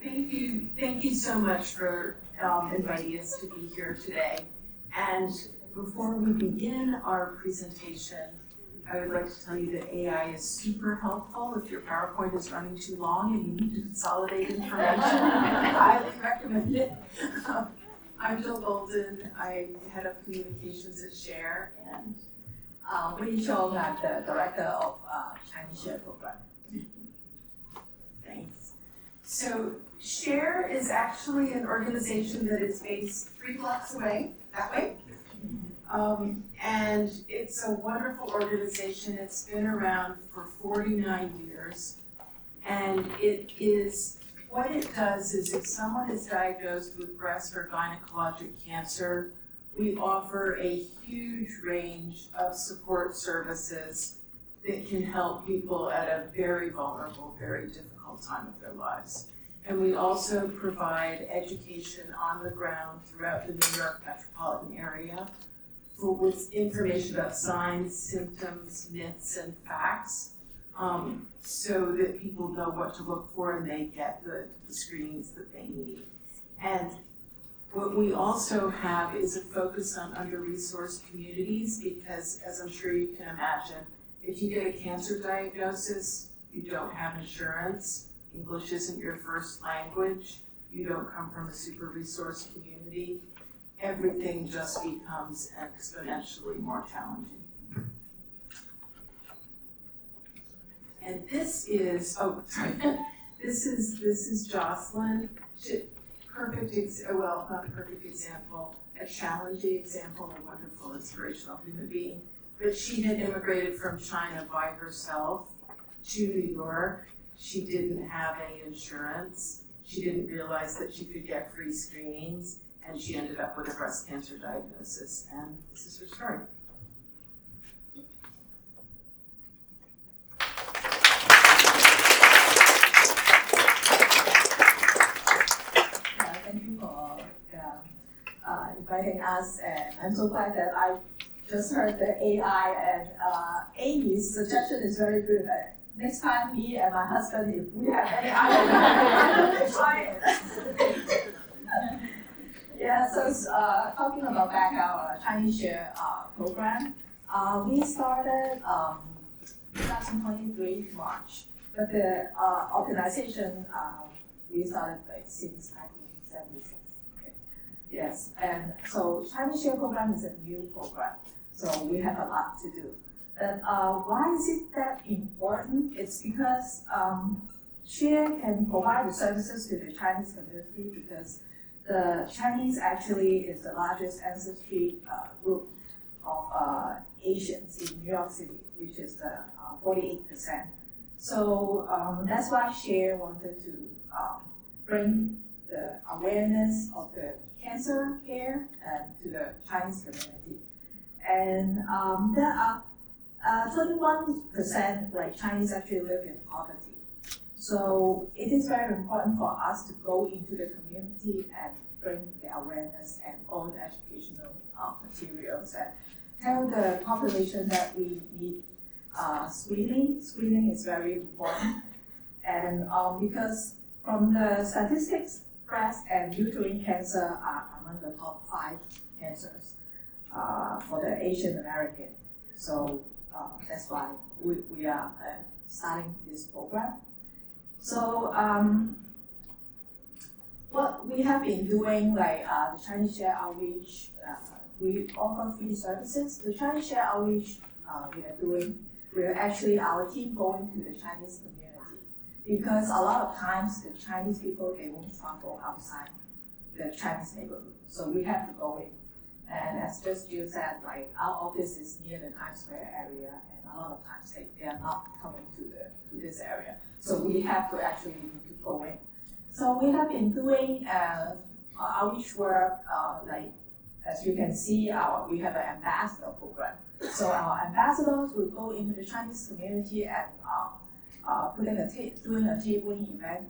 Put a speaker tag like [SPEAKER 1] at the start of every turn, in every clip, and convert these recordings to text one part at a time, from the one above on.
[SPEAKER 1] Thank you so much for inviting us to be here today. And before we begin our presentation, I would like to tell you that AI is super helpful if your PowerPoint is running too long and you need to consolidate information. I highly recommend it. I'm Jill Golden. I head up communications at Share, and
[SPEAKER 2] Winnie Chong, I'm the director of Chinese Share program.
[SPEAKER 1] Thanks. So Share is actually an organization that is based 3 blocks away, that way. And it's a wonderful organization. It's been around for 49 years. And what it does is if someone is diagnosed with breast or gynecologic cancer, we offer a huge range of support services that can help people at a very vulnerable, very difficult time of their lives. And we also provide education on the ground throughout the New York metropolitan area with information about signs, symptoms, myths, and facts, so that people know what to look for and they get the screenings that they need. And what we also have is a focus on under-resourced communities because, as I'm sure you can imagine, if you get a cancer diagnosis, you don't have insurance, English isn't your first language, you don't come from a super resourced community, everything just becomes exponentially more challenging. And this is this is Jocelyn. Not a perfect example, a challenging example, a wonderful, inspirational human being. But she had immigrated from China by herself to New York. She didn't have any insurance. She didn't realize that she could get free screenings, and she ended up with a breast cancer diagnosis. And this is her story.
[SPEAKER 2] Thank you for inviting us, and I'm so glad that I just heard the AI, and Amy's suggestion is very good. Next time, me and my husband, if we have any idea, we'll try it. Yeah, so talking about back our Chinese Share program, we started 2023 March, but the organization we started since 1976. Okay. Yes, and so Chinese Share program is a new program, so we have a lot to do. But why is it that important? It's because Share can provide the services to the Chinese community because the Chinese actually is the largest ancestry group of Asians in New York City, which is 48%. So that's why Share wanted to bring the awareness of the cancer care to the Chinese community. And there are 21% like Chinese actually live in poverty. So it is very important for us to go into the community and bring the awareness and all the educational materials and tell the population that we need screening. Screening is very important. And because from the statistics, breast and uterine cancer are among the top 5 cancers for the Asian American. So that's why we are starting this program. So what we have been doing, like the Chinese Share Outreach, we offer free services. The Chinese Share Outreach we're actually our team going to the Chinese community because a lot of times the Chinese people, they won't travel outside the Chinese neighborhood. So we have to go in. And as just Jill said, like our office is near the Times Square area, and a lot of times they are not coming to this area. So we have to actually need to go in. So we have been doing outreach work, like as you can see, we have an ambassador program. So our ambassadors will go into the Chinese community and doing a tabling event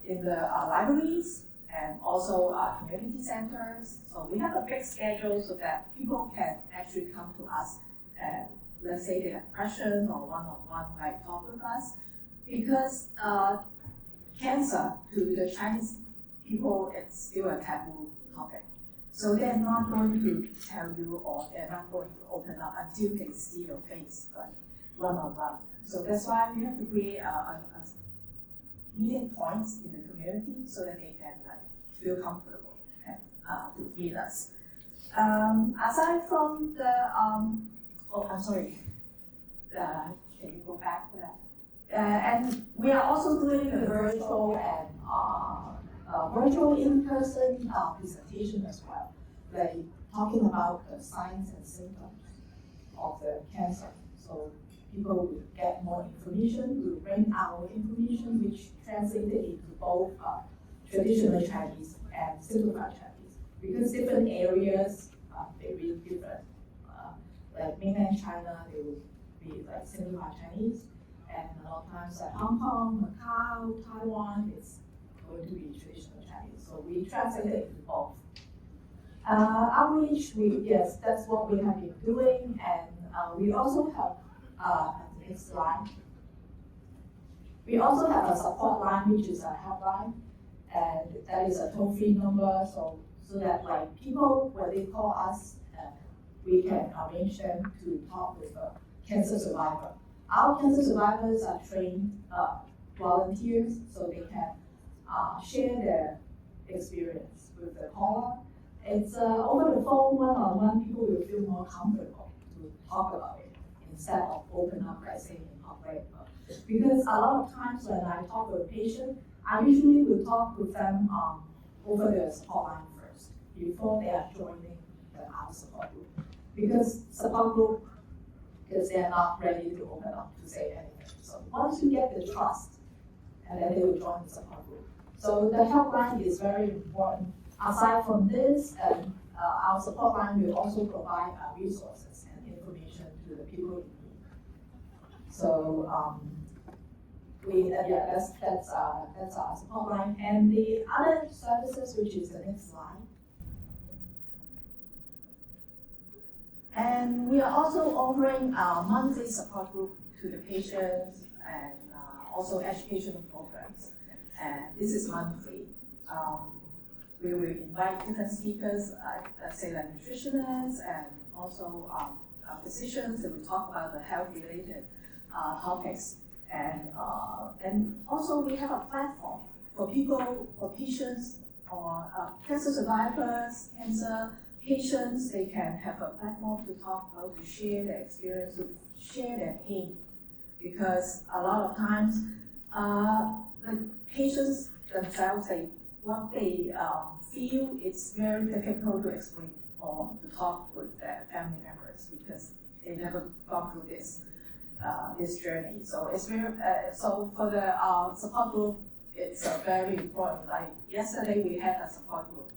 [SPEAKER 2] in the libraries and also community centers. So we have a big schedule so that people can actually come to us and let's say they have questions or one-on-one like talk with us. Because cancer to the Chinese people, it's still a taboo topic. So they're not going to tell you, or they're not going to open up until they see your face, like one-on-one. So that's why we have to create a meeting points in the community so that they can like feel comfortable and to meet us. Aside from the I'm sorry. Can you go back to that? And we are also doing the virtual and virtual in-person presentation as well, like talking about the signs and symptoms of the cancer. So people will get more information, we'll bring our information which translated into both traditional Chinese and simplified Chinese. Because different areas, they will be different. Like mainland China, they will be like simplified Chinese, and a lot of times like Hong Kong, Macau, Taiwan, it's going to be traditional Chinese. So we translate it into both. Outreach, yes, that's what we have been doing, and we also have next slide. We also have a support line, which is a helpline, and that is a toll-free number, so that like people, when they call us, we can arrange them to talk with a cancer survivor. Our cancer survivors are trained volunteers, so they can share their experience with the caller. It's over the phone, one-on-one, people will feel more comfortable to talk about it instead of open up by saying in public. Because a lot of times when I talk with a patient, I usually will talk with them over the support line first, before they are joining our support group. Because support group, because they're not ready to open up to say anything. So once you get the trust, and then they will join the support group. So the helpline is very important. Aside from this, our support line will also provide resources and information to the people in need. So that's our support line. And the other services, which is the next slide. And we are also offering a monthly support group to the patients and also educational programs. And this is monthly. We will invite different speakers, let's say like nutritionists and also physicians that will talk about the health-related topics. And also we have a platform for people, for patients, or cancer survivors, cancer patients. They can have a platform to talk about, to share their experience, to share their pain. Because a lot of times, the patients themselves, what they feel, it's very difficult to explain or to talk with their family members because they never gone through this journey. So it's very so for the support group, it's very important. Like yesterday, we had a support group,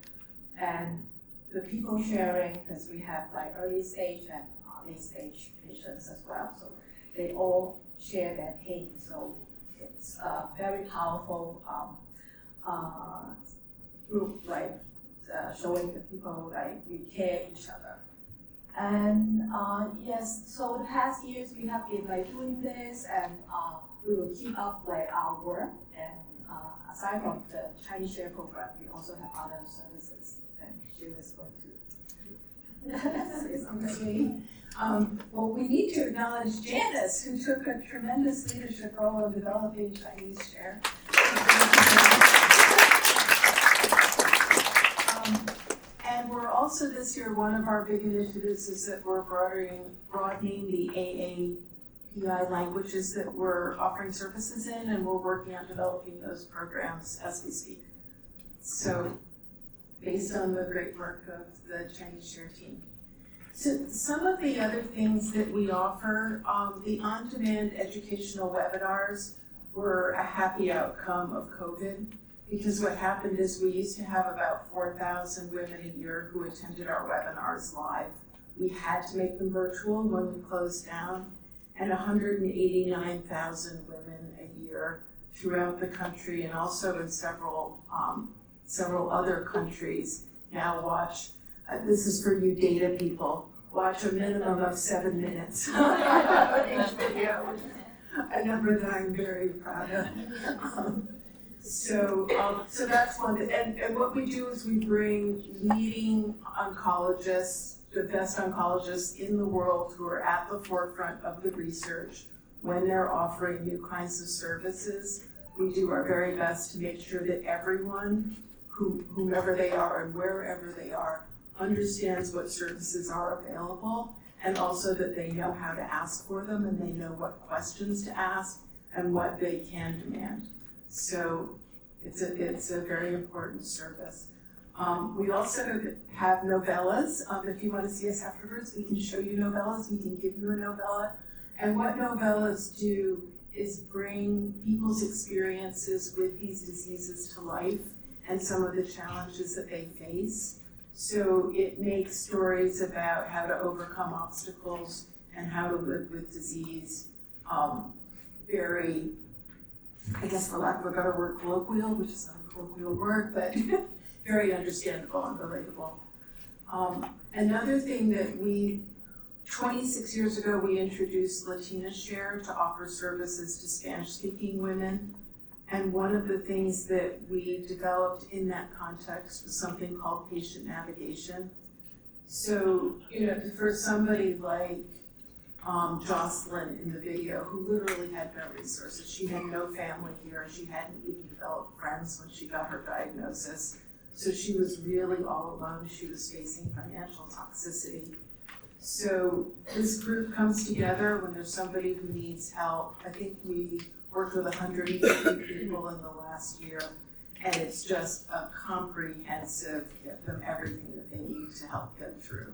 [SPEAKER 2] and the people sharing, because we have like early stage and late stage patients as well. So they all share their pain. So it's a very powerful group, like showing the people like we care each other. And yes, so the past years we have been like doing this, and we will keep up like our work. And aside from the Chinese Share program, we also have other services, and she was going to say something.
[SPEAKER 1] Well, we need to acknowledge Janice, who took a tremendous leadership role in developing Chinese Share. And we're also this year, one of our big initiatives is that we're broadening the AAPI languages that we're offering services in, and we're working on developing those programs as we speak. So, based on the great work of the Chinese Share team. So some of the other things that we offer, the on-demand educational webinars were a happy outcome of COVID, because what happened is we used to have about 4,000 women a year who attended our webinars live. We had to make them virtual when we closed down, and 189,000 women a year throughout the country, and also in several other countries now watch. This is for you data people. Watch a minimum of 7 minutes each video, a number that I'm very proud of. So that's one, and what we do is we bring leading oncologists, the best oncologists in the world who are at the forefront of the research when they're offering new kinds of services. We do our very best to make sure that everyone, whomever they are and wherever they are, understands what services are available, and also that they know how to ask for them and they know what questions to ask and what they can demand. So it's a very important service. We also have novellas. If you want to see us afterwards, we can show you novellas. We can give you a novella. And what novellas do is bring people's experiences with these diseases to life and some of the challenges that they face. So it makes stories about how to overcome obstacles and how to live with disease very, I guess for lack of a better word, colloquial, which is not a colloquial word, but very understandable and relatable. Another thing that 26 years ago, we introduced Latina Share to offer services to Spanish-speaking women. And one of the things that we developed in that context was something called patient navigation. So, for somebody like Jocelyn in the video, who literally had no resources, she had no family here, she hadn't even developed friends when she got her diagnosis. So she was really all alone, she was facing financial toxicity. So this group comes together when there's somebody who needs help. I think we worked with 150 people in the last year, and it's just a comprehensive, get them everything that they need to help them through,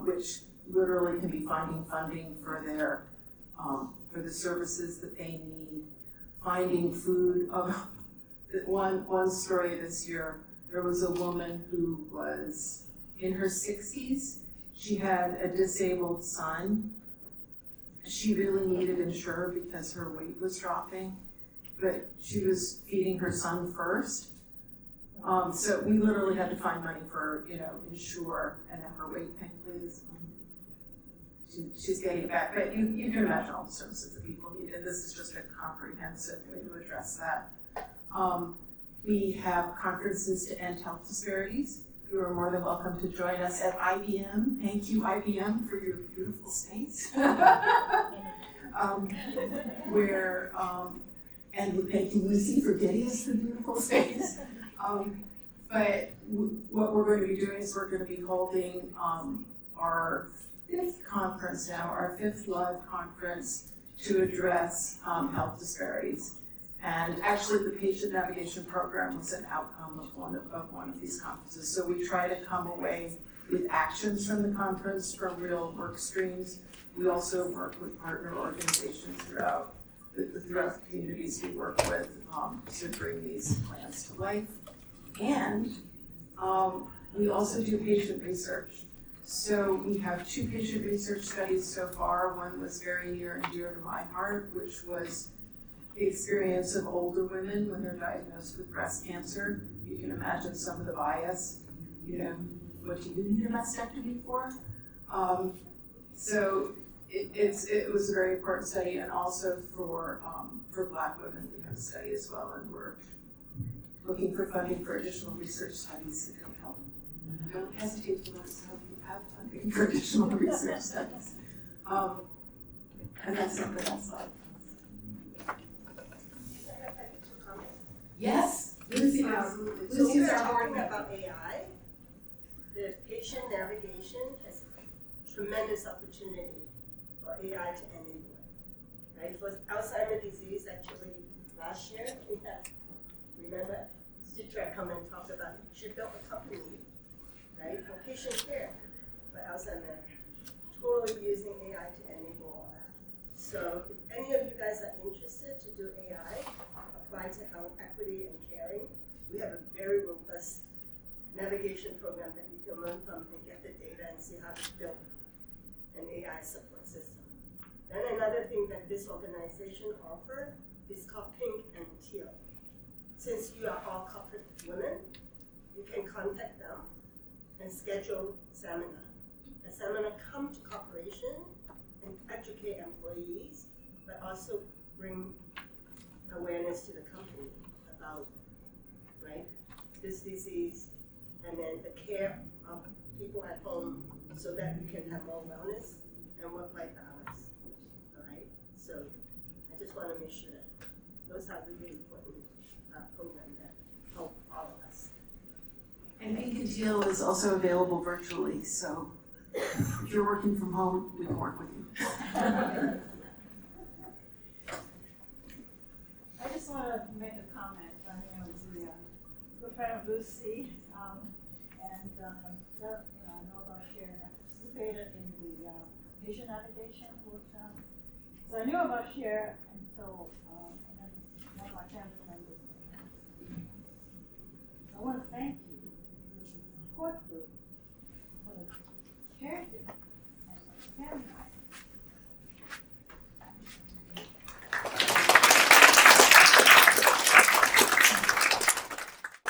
[SPEAKER 1] which literally can be finding funding for for the services that they need, finding food. One story this year, there was a woman who was in her 60s. She had a disabled son. She really needed Insure because her weight was dropping, but she was feeding her son first. So we literally had to find money for, Insure and have her weight thing, please. She's getting it back, but you can imagine all the services that people need, and this is just a comprehensive way to address that. We have conferences to end health disparities. You are more than welcome to join us at IBM. Thank you, IBM, for your beautiful space. And thank you, Lucy, for getting us the beautiful space. But what we're going to be doing is we're going to be holding our fifth conference now, our fifth live conference to address health disparities. And actually, the patient navigation program was an outcome of one of these conferences. So we try to come away with actions from the conference, from real work streams. We also work with partner organizations throughout the communities we work with to bring these plans to life. And we also do patient research. So we have 2 patient research studies so far. One was very near and dear to my heart, which was the experience of older women when they're diagnosed with breast cancer. You can imagine some of the bias, what do you need a mastectomy for? So it was a very important study, and also for Black women we have a study as well, and we're looking for funding for additional research studies that can help. Don't hesitate to let us know if you have funding for additional research studies. And that's something else like. Yes, Lucy is.
[SPEAKER 3] So we are talking about AI. The patient navigation has tremendous opportunity for AI to enable it. Right? For Alzheimer's disease, actually last year we had, remember, Citra come and talk about she built a company, right, for patient care for Alzheimer's, totally using AI to enable all that. So if any of you guys are interested to do AI, apply to health equity and caring, we have a very robust navigation program that you can learn from and get the data and see how to build an AI support system. Then another thing that this organization offers is called Pink and Teal. Since you are all corporate women, you can contact them and schedule seminar. A seminar come to corporation and educate employees, but also bring awareness to the company about, right, this disease, and then the care of people at home so that we can have more wellness and work-life balance, all right? So I just want to make sure that those are really important programs that help all of us.
[SPEAKER 1] And Pink and Teal is also available virtually, so if you're working from home, we can work with you.
[SPEAKER 4] I just want to make a comment. My name is good friend of Lucy, and I know about Sharon. I participated in the patient navigation workshop. So I knew about Sharon until and then one of my family members. I want to thank you for the support group, for the caregivers, and for the family